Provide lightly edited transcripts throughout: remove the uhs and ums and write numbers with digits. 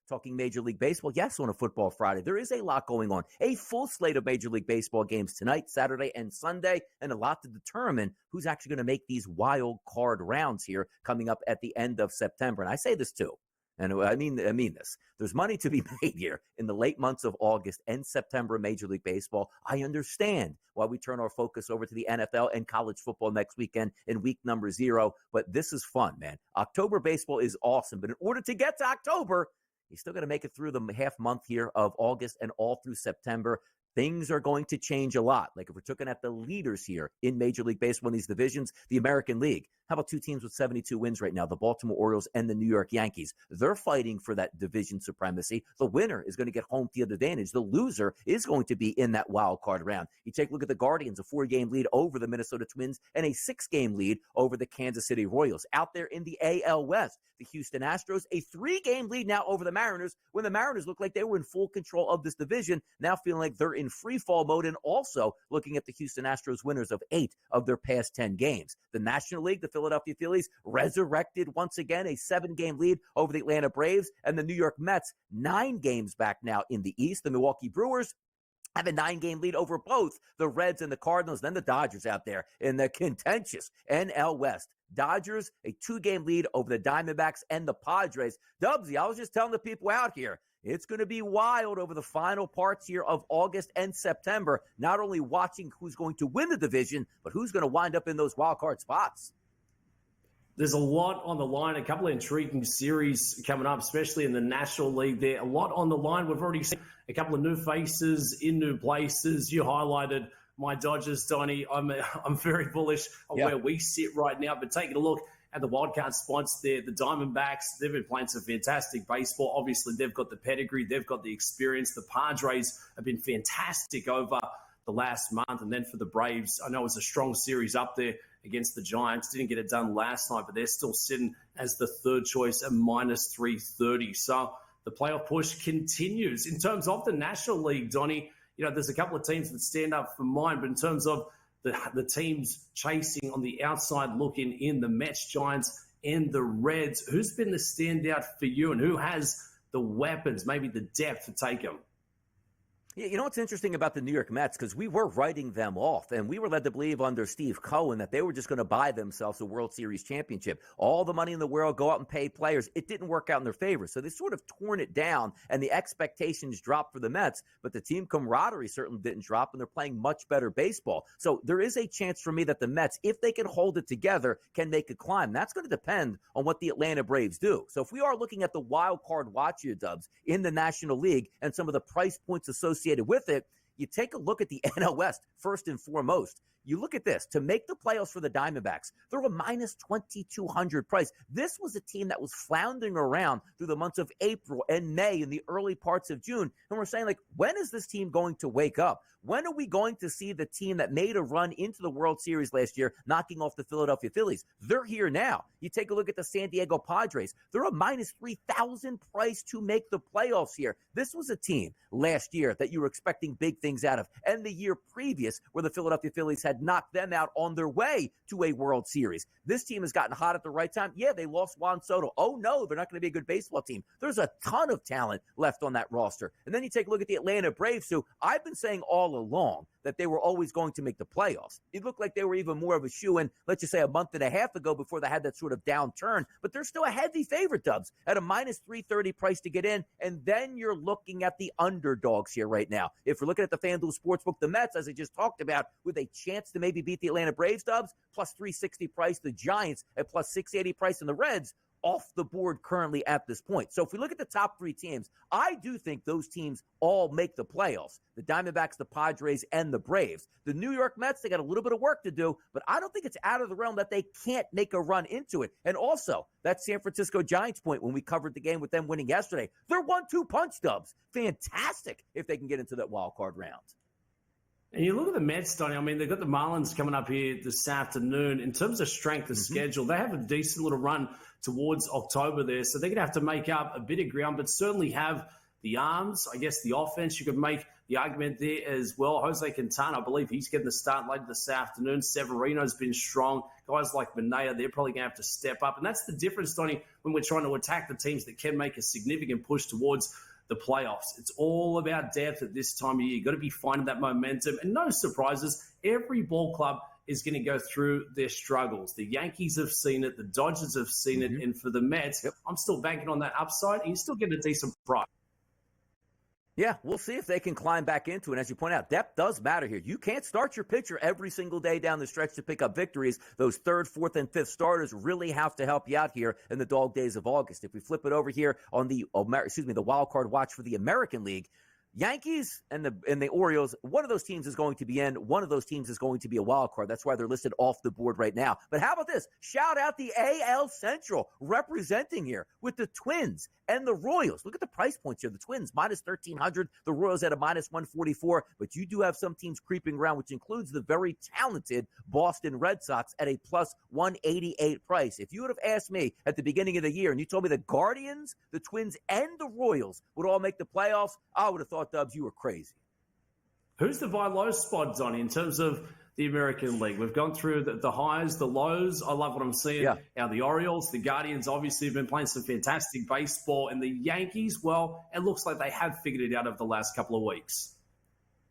talking Major League Baseball, yes, on a Football Friday. There is a lot going on. A full slate of Major League Baseball games tonight, Saturday, and Sunday, and a lot to determine who's actually going to make these wild card rounds here coming up at the end of September. And I say this too, and I mean this. There's money to be made here in the late months of August and September in Major League Baseball. I understand why we turn our focus over to the NFL and college football next weekend in week number 0, but this is fun, man. October baseball is awesome, but in order to get to October, you still got to make it through the half month here of August and all through September. Things are going to change a lot. Like if we're looking at the leaders here in Major League Baseball in these divisions, the American League. How about two teams with 72 wins right now, the Baltimore Orioles and the New York Yankees? They're fighting for that division supremacy. The winner is going to get home field advantage. The loser is going to be in that wild card round. You take a look at the Guardians, a 4-game lead over the Minnesota Twins and a 6-game lead over the Kansas City Royals. Out there in the AL West, the Houston Astros, a 3-game lead now over the Mariners, when the Mariners looked like they were in full control of this division, now feeling like they're in free fall mode, and also looking at the Houston Astros winners of 8 of their past 10 games. The National League, the Philadelphia Phillies, resurrected once again, a 7-game lead over the Atlanta Braves, and the New York Mets, 9 games back now in the East. The Milwaukee Brewers have a 9-game lead over both the Reds and the Cardinals. Then the Dodgers out there in the contentious NL West. Dodgers, a 2-game lead over the Diamondbacks and the Padres. Dubbsy, I was just telling the people out here, it's going to be wild over the final parts here of August and September, not only watching who's going to win the division, but who's going to wind up in those wild card spots. There's a lot on the line, a couple of intriguing series coming up, especially in the National League there. A lot on the line. We've already seen a couple of new faces in new places. You highlighted my Dodgers, Donnie. I'm very bullish on where we sit right now, but taking a look at the wildcard spots there, the Diamondbacks, they've been playing some fantastic baseball. Obviously, they've got the pedigree, they've got the experience. The Padres have been fantastic over the last month. And then for the Braves, I know it's a strong series up there against the Giants. Didn't get it done last night, but they're still sitting as the third choice at minus 330. So the playoff push continues. In terms of the National League, Donnie, there's a couple of teams that stand up for mine, but in terms of the teams chasing on the outside looking in, the Mets, Giants, and the Reds, who's been the standout for you and who has the weapons, maybe the depth to take them? You know what's interesting about the New York Mets, because we were writing them off, and we were led to believe under Steve Cohen that they were just going to buy themselves a World Series championship. All the money in the world, go out and pay players. It didn't work out in their favor. So they sort of torn it down, and the expectations dropped for the Mets, but the team camaraderie certainly didn't drop, and they're playing much better baseball. So there is a chance for me that the Mets, if they can hold it together, can make a climb. That's going to depend on what the Atlanta Braves do. So if we are looking at the wild card watch here, Dubs, in the National League and some of the price points associated with it, you take a look at the NL West first and foremost. You look at this. To make the playoffs for the Diamondbacks, they're a minus 2,200 price. This was a team that was floundering around through the months of April and May and the early parts of June. And we're saying, like, when is this team going to wake up? When are we going to see the team that made a run into the World Series last year, knocking off the Philadelphia Phillies? They're here now. You take a look at the San Diego Padres. They're a minus 3,000 price to make the playoffs here. This was a team last year that you were expecting big things out of, and the year previous where the Philadelphia Phillies had knocked them out on their way to a World Series. This team has gotten hot at the right time. Yeah, they lost Juan Soto. Oh, no, they're not going to be a good baseball team. There's a ton of talent left on that roster. And then you take a look at the Atlanta Braves, who I've been saying all along that they were always going to make the playoffs. It looked like they were even more of a shoo-in, let's just say a month and a half ago before they had that sort of downturn. But they're still a heavy favorite, Dubs, at a minus 330 price to get in. And then you're looking at the underdogs here right now. If we're looking at the FanDuel Sportsbook, the Mets, as I just talked about, with a chance to maybe beat the Atlanta Braves, Dubs, plus 360 price, the Giants at plus 680 price, and the Reds off the board currently at this point. So if we look at the top 3 teams, I do think those teams all make the playoffs. The Diamondbacks, the Padres, and the Braves. The New York Mets, they got a little bit of work to do, but I don't think it's out of the realm that they can't make a run into it. And also, that San Francisco Giants point when we covered the game with them winning yesterday, they're 1-2 punch, Dubs. Fantastic if they can get into that wild card round. And you look at the Mets, Donnie. I mean, they've got the Marlins coming up here this afternoon. In terms of strength of schedule, they have a decent little run towards October there. So they're going to have to make up a bit of ground, but certainly have the arms, I guess the offense, you could make the argument there as well. Jose Quintana, I believe he's getting the start later this afternoon. Severino's been strong. Guys like Manea, they're probably going to have to step up. And that's the difference, Donnie, when we're trying to attack the teams that can make a significant push towards the playoffs. It's all about depth at this time of year. You've got to be finding that momentum. And no surprises, every ball club is going to go through their struggles. The Yankees have seen it. The Dodgers have seen it. And for the Mets, I'm still banking on that upside. And you still get a decent price. Yeah, we'll see if they can climb back into it. As you point out, depth does matter here. You can't start your pitcher every single day down the stretch to pick up victories. Those third, fourth, and fifth starters really have to help you out here in the dog days of August. If we flip it over here on the wild card watch for the American League, Yankees and the Orioles, one of those teams is going to be in. One of those teams is going to be a wild card. That's why they're listed off the board right now. But how about this? Shout out the AL Central representing here with the Twins and the Royals. Look at the price points here. The Twins, minus 1,300. The Royals at a minus 144. But you do have some teams creeping around, which includes the very talented Boston Red Sox at a plus 188 price. If you would have asked me at the beginning of the year and you told me the Guardians, the Twins, and the Royals would all make the playoffs, I would have thought, Dubbs, you were crazy. Who's the buy low spot, Donnie, in terms of the American League? We've gone through the highs, the lows. I love what I'm seeing. Yeah. Now, the Orioles, the Guardians, obviously have been playing some fantastic baseball. And the Yankees, well, it looks like they have figured it out over the last couple of weeks.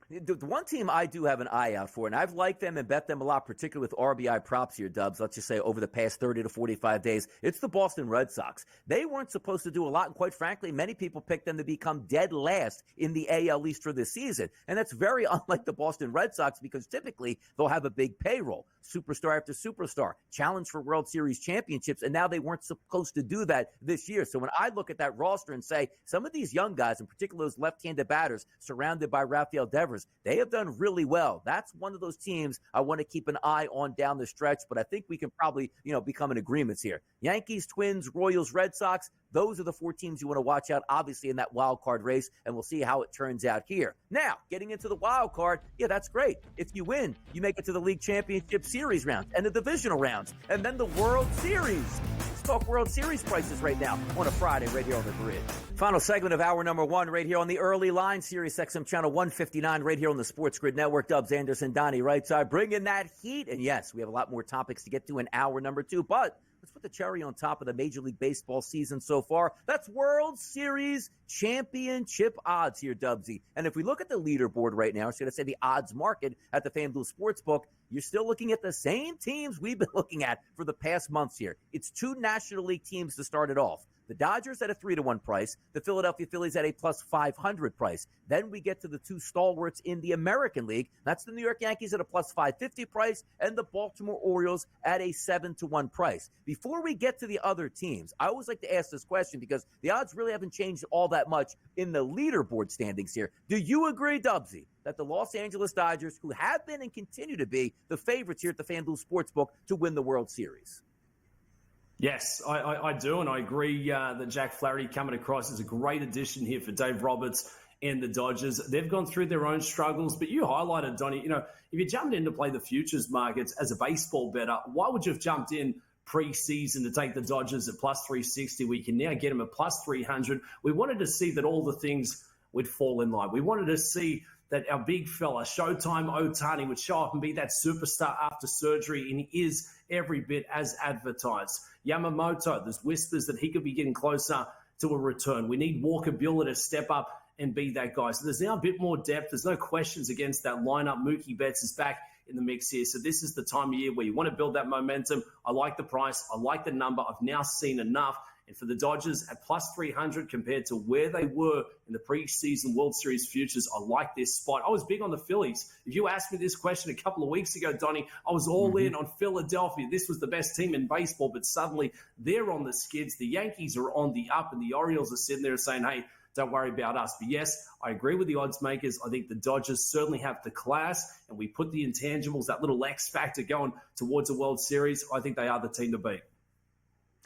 The one team I do have an eye out for, and I've liked them and bet them a lot, particularly with RBI props here, Dubbs, let's just say over the past 30 to 45 days, it's the Boston Red Sox. They weren't supposed to do a lot, and quite frankly, many people picked them to become dead last in the AL East for this season. And that's very unlike the Boston Red Sox because typically they'll have a big payroll, superstar after superstar, challenge for World Series championships, and now they weren't supposed to do that this year. So when I look at that roster and say some of these young guys, in particular those left-handed batters surrounded by Rafael Devers, they have done really well. That's one of those teams I want to keep an eye on down the stretch, but I think we can probably, become in agreements here. Yankees, Twins, Royals, Red Sox, those are the four teams you want to watch out, obviously, in that wild card race, and we'll see how it turns out here. Now, getting into the wild card, yeah, that's great. If you win, you make it to the League Championship Series rounds and the divisional rounds, and then the World Series. Let's talk World Series prices right now on a Friday right here on the grid. Final segment of hour number one right here on the Early Line, Sirius XM Channel 159 right here on the Sports Grid Network. Dubbs, Anderson, Donnie, right side, bringing that heat. And yes, we have a lot more topics to get to in hour number two, but let's put the cherry on top of the Major League Baseball season so far. That's World Series championship odds here, Dubsy. And if we look at the leaderboard right now, should I say the odds market at the FanDuel Sportsbook, you're still looking at the same teams we've been looking at for the past months here. It's two National League teams to start it off. The Dodgers at a 3-1 price, the Philadelphia Phillies at a plus 500 price. Then we get to the two stalwarts in the American League. That's the New York Yankees at a plus 550 price and the Baltimore Orioles at a 7-1 price. Before we get to the other teams, I always like to ask this question because the odds really haven't changed all that much in the leaderboard standings here. Do you agree, Dubsy, that the Los Angeles Dodgers, who have been and continue to be the favorites here at the FanDuel Sportsbook to win the World Series? Yes, I do, and I agree that Jack Flaherty coming across is a great addition here for Dave Roberts and the Dodgers. They've gone through their own struggles, but you highlighted, Donnie, if you jumped in to play the futures markets as a baseball bettor, why would you have jumped in pre-season to take the Dodgers at plus 360? We can now get them at plus 300. We wanted to see that all the things would fall in line. We wanted to see that our big fella, Showtime Ohtani, would show up and be that superstar after surgery, and he is every bit as advertised. Yamamoto, there's whispers that he could be getting closer to a return. We need Walker Buehler to step up and be that guy. So there's now a bit more depth. There's no questions against that lineup. Mookie Betts is back in the mix here. So this is the time of year where you want to build that momentum. I like the price. I like the number. I've now seen enough. And for the Dodgers at plus 300 compared to where they were in the preseason World Series futures, I like this spot. I was big on the Phillies. If you asked me this question a couple of weeks ago, Donnie, I was all in on Philadelphia. This was the best team in baseball, but suddenly they're on the skids. The Yankees are on the up, and the Orioles are sitting there saying, hey, don't worry about us. But yes, I agree with the odds makers. I think the Dodgers certainly have the class, and we put the intangibles, that little X factor going towards a World Series. I think they are the team to beat.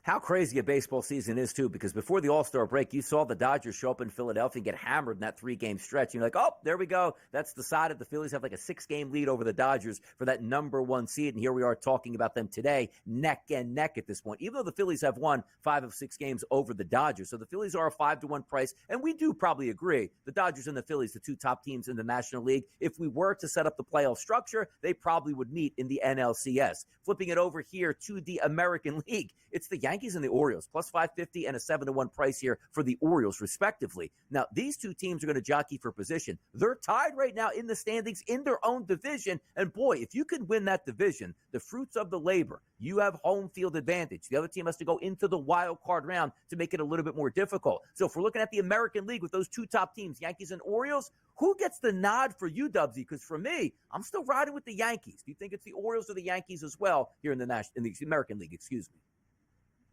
How crazy a baseball season is, too, because before the All-Star break, you saw the Dodgers show up in Philadelphia and get hammered in that 3-game stretch. And you're like, oh, there we go. That's decided. The Phillies have like a 6-game lead over the Dodgers for that number 1 seed. And here we are talking about them today, neck and neck at this point, even though the Phillies have won 5 of 6 games over the Dodgers. So the Phillies are a 5-1 price. And we do probably agree the Dodgers and the Phillies, the 2 top teams in the National League. If we were to set up the playoff structure, they probably would meet in the NLCS. Flipping it over here to the American League, it's the Yankees and the Orioles, plus 550 and a 7-1 price here for the Orioles, respectively. Now, these 2 teams are going to jockey for position. They're tied right now in the standings in their own division. And boy, if you can win that division, the fruits of the labor, you have home field advantage. The other team has to go into the wild card round to make it a little bit more difficult. So if we're looking at the American League with those 2 top teams, Yankees and Orioles, who gets the nod for you, Dubsy? Because for me, I'm still riding with the Yankees. Do you think it's the Orioles or the Yankees as well here in the American League? Excuse me.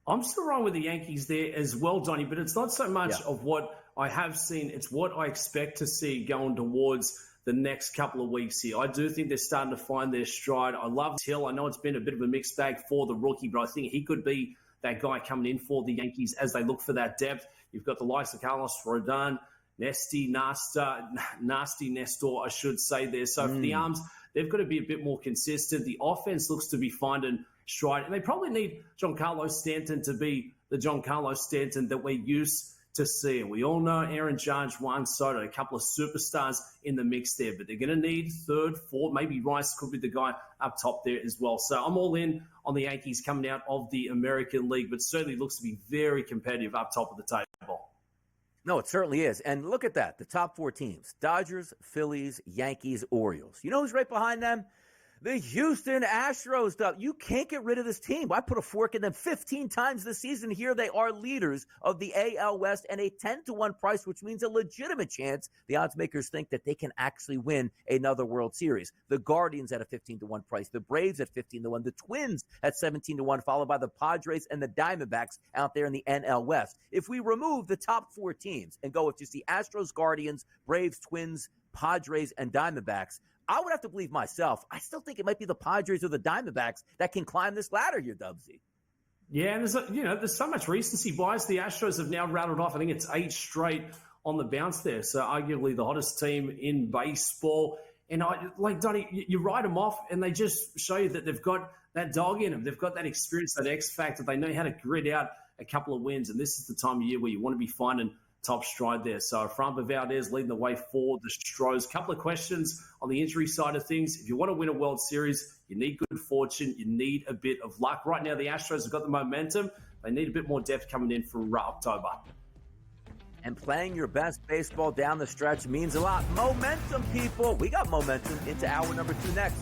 I'm still wrong with the Yankees there as well, Donnie, but it's not so much of what I have seen. It's what I expect to see going towards the next couple of weeks here. I do think they're starting to find their stride. I love Hill. I know it's been a bit of a mixed bag for the rookie, but I think he could be that guy coming in for the Yankees as they look for that depth. You've got the likes of Carlos Rodon, Nasty Nestor, I should say there. So for the arms, they've got to be a bit more consistent. The offense looks to be finding stride, and they probably need Giancarlo Stanton to be the Giancarlo Stanton that we're used to seeing. We all know Aaron Judge, Juan Soto, a couple of superstars in the mix there, but they're going to need 3rd, 4th, maybe Rice could be the guy up top there as well. So I'm all in on the Yankees coming out of the American League, but certainly looks to be very competitive up top of the table. No, it certainly is. And look at that. The top 4 teams, Dodgers, Phillies, Yankees, Orioles. You know who's right behind them? The Houston Astros. You can't get rid of this team. I put a fork in them 15 times this season. Here they are, leaders of the AL West, and a 10-1 price, which means a legitimate chance. The odds makers think that they can actually win another World Series. The Guardians at a 15-1 price. The Braves at 15-1. The Twins at 17-1, followed by the Padres and the Diamondbacks out there in the NL West. If we remove the top 4 teams and go with just the Astros, Guardians, Braves, Twins, Padres, and Diamondbacks, I would have to believe myself. I still think it might be the Padres or the Diamondbacks that can climb this ladder here, Dubsy. Yeah, and there's so much recency bias. The Astros have now rattled off, I think it's 8 straight on the bounce there. So arguably the hottest team in baseball. And Donnie, you write them off and they just show you that they've got that dog in them. They've got that experience, that X factor. They know how to grit out a couple of wins. And this is the time of year where you want to be finding top stride there. So Framber Valdez leading the way for the Stros. Couple of questions on the injury side of things. If you want to win a World Series, you need good fortune. You need a bit of luck. Right now, the Astros have got the momentum. They need a bit more depth coming in for October. And playing your best baseball down the stretch means a lot. Momentum, people. We got momentum into hour number 2 next.